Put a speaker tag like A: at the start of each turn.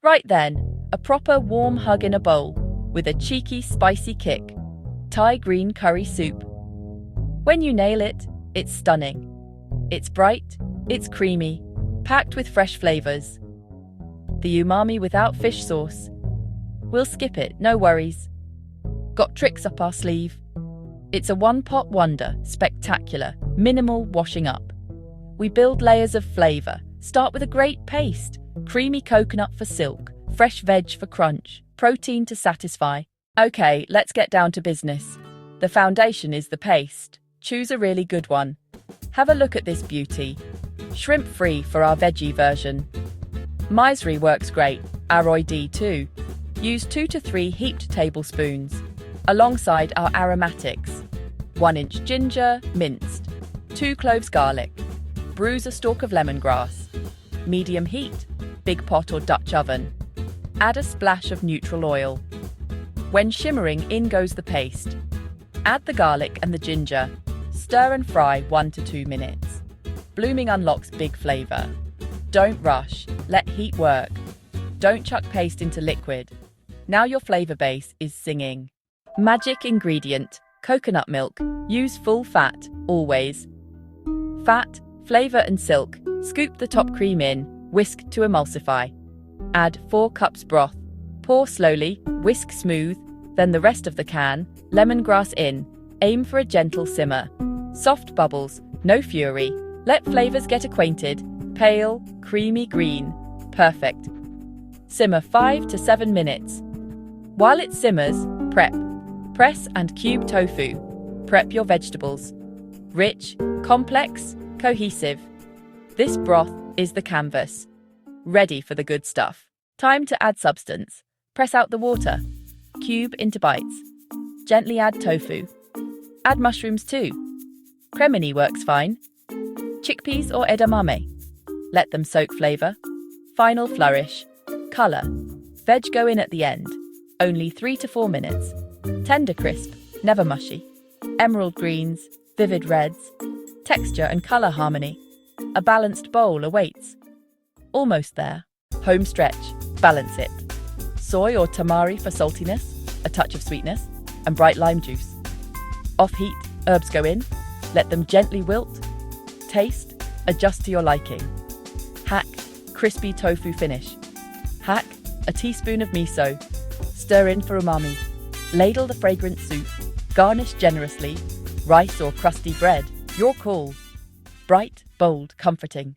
A: Right then, a proper warm hug in a bowl, with a cheeky, spicy kick. Thai green curry soup. When you nail it, it's stunning. It's bright, it's creamy, packed with fresh flavors. The umami without fish sauce. We'll skip it, no worries. Got tricks up our sleeve. It's a one-pot wonder, spectacular, minimal washing up. We build layers of flavor. Start with a great paste. Creamy coconut for silk, fresh veg for crunch, protein to satisfy. Okay, let's get down to business. The foundation is the paste. Choose a really good one. Have a look at this beauty. Shrimp-free for our veggie version. Misery works great, Aroid too. Use 2 to 3 heaped tablespoons, alongside our aromatics. 1-inch ginger, minced. 2 cloves garlic. Bruise a stalk of lemongrass. Medium heat, big pot or Dutch oven. Add a splash of neutral oil. When shimmering, in goes the paste. Add the garlic and the ginger. Stir and fry 1 to 2 minutes. Blooming unlocks big flavor. Don't rush, let heat work. Don't chuck paste into liquid. Now your flavor base is singing. Magic ingredient, coconut milk. Use full fat, always. Fat, flavor and silk. Scoop the top cream in, whisk to emulsify. Add 4 cups broth. Pour slowly, whisk smooth, then the rest of the can, lemongrass in. Aim for a gentle simmer. Soft bubbles, no fury. Let flavors get acquainted. Pale, creamy green. Perfect. Simmer 5 to 7 minutes. While it simmers, prep. Press and cube tofu. Prep your vegetables. Rich, complex, cohesive. This broth is the canvas. Ready for the good stuff. Time to add substance. Press out the water. Cube into bites. Gently add tofu. Add mushrooms too. Cremini works fine. Chickpeas or edamame. Let them soak flavor. Final flourish. Color. Veg go in at the end. Only 3 to 4 minutes. Tender crisp, never mushy. Emerald greens, vivid reds. Texture and color harmony. A balanced bowl awaits. Almost there. Home stretch. Balance it. Soy or tamari for saltiness, a touch of sweetness, and bright lime juice. Off heat, herbs go in. Let them gently wilt. Taste, adjust to your liking. Hack, crispy tofu finish. Hack, a teaspoon of miso. Stir in for umami. Ladle the fragrant soup. Garnish generously. Rice or crusty bread, your call. Bright, bold, comforting.